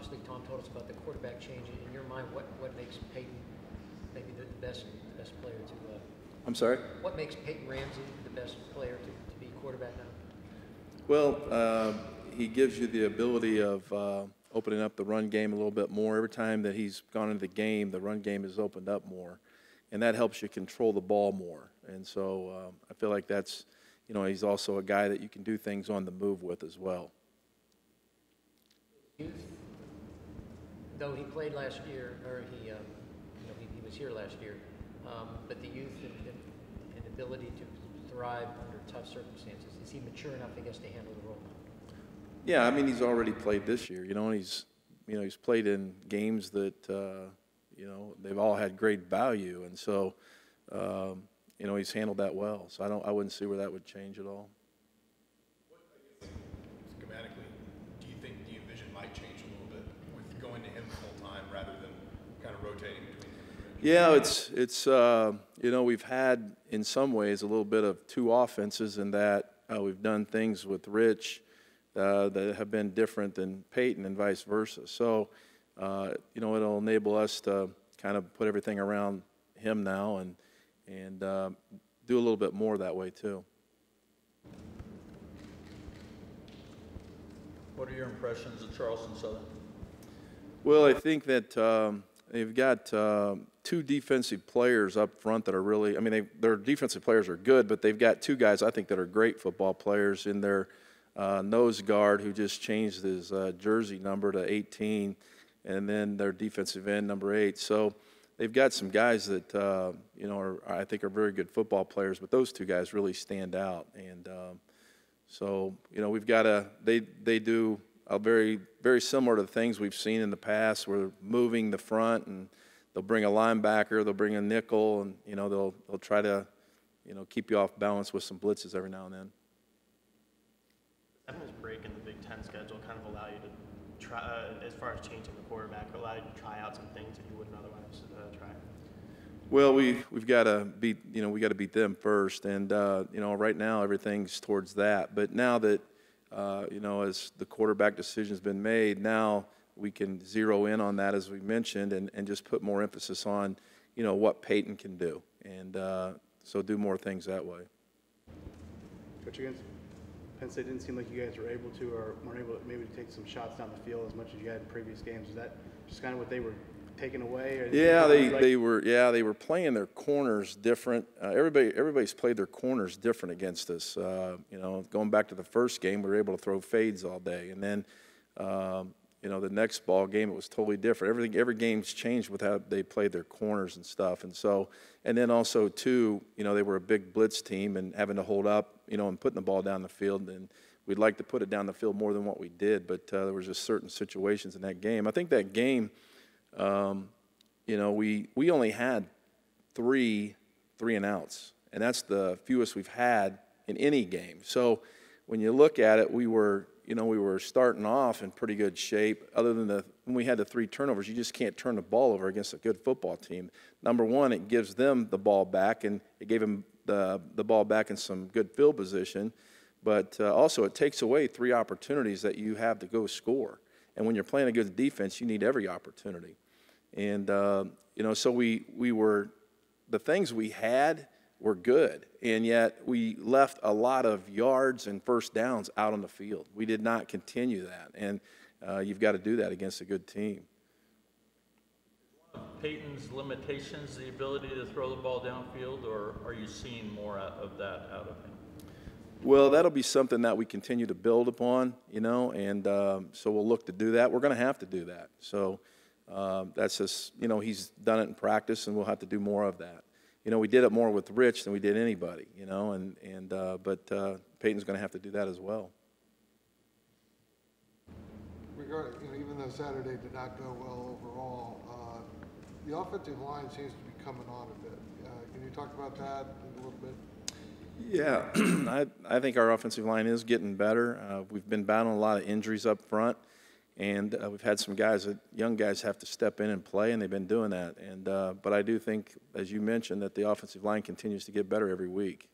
obviously Tom told us about the quarterback change. In your mind, what makes Peyton maybe the best player to? I'm sorry? What makes Peyton Ramsey the best player to be quarterback now? Well, he gives you the ability of opening up the run game a little bit more. Every time that he's gone into the game, the run game has opened up more, and that helps you control the ball more. And so I feel like that's, he's also a guy that you can do things on the move with as well. Youth, though he played last year, or he was here last year, but the youth and ability to thrive under tough circumstances, is he mature enough, I guess, to handle the role now? Yeah, I mean, he's already played this year. He's played in games that they've all had great value, and so he's handled that well. So I wouldn't see where that would change at all. Schematically, do you envision might change a little bit with going to him full time rather than kind of rotating between him and Rich? Yeah, we've had in some ways a little bit of two offenses in that we've done things with Rich that have been different than Peyton and vice versa. So, it'll enable us to kind of put everything around him now and do a little bit more that way too. What are your impressions of Charleston Southern? Well, I think that they've got two defensive players up front that are really, their defensive players are good, but they've got two guys I think that are great football players in their nose guard who just changed his jersey number to 18, and then their defensive end, number 8. So they've got some guys that, I think are very good football players, but those two guys really stand out. And so, we've got they do a very, very similar to the things we've seen in the past. We're moving the front, and they'll bring a linebacker, they'll bring a nickel, and, they'll try to, keep you off balance with some blitzes every now and then. Does this break in the Big Ten schedule kind of allow you to try, as far as changing the quarterback, allow you to try out some things that you wouldn't otherwise try? Well, we've got to beat beat them first, and right now everything's towards that. But now that as the quarterback decision's been made, now we can zero in on that, as we mentioned, and just put more emphasis on what Peyton can do, and so do more things that way. Coach, against Penn State, didn't seem like you guys were able to, or weren't able to maybe take some shots down the field as much as you had in previous games. Is that just kind of what they were taking away? Or they were playing their corners different. Everybody's played their corners different against us. Going back to the first game, we were able to throw fades all day, and then the next ball game it was totally different. Every game's changed with how they played their corners and stuff, and then also too, they were a big blitz team and having to hold up, and putting the ball down the field, and we'd like to put it down the field more than what we did, but there was just certain situations in that game. I think that game. We only had three and outs, and that's the fewest we've had in any game. So when you look at it, we were starting off in pretty good shape. Other than when we had the 3 turnovers, you just can't turn the ball over against a good football team. Number one, it gives them the ball back, and it gave them the ball back in some good field position. But also, it takes away 3 opportunities that you have to go score. And when you're playing a good defense, you need every opportunity. And, so the things we had were good, and yet we left a lot of yards and first downs out on the field. We did not continue that, and you've got to do that against a good team. Peyton's limitations, the ability to throw the ball downfield, or are you seeing more of that out of him? Well, that'll be something that we continue to build upon, and so we'll look to do that. We're going to have to do that. So that's just, he's done it in practice, and we'll have to do more of that. We did it more with Rich than we did anybody, but Peyton's going to have to do that as well. Regarding, even though Saturday did not go well overall, the offensive line seems to be coming on a bit. Can you talk about that a little bit? Yeah, I think our offensive line is getting better. We've been battling a lot of injuries up front, and we've had some young guys have to step in and play, and they've been doing that. And but I do think, as you mentioned, that the offensive line continues to get better every week.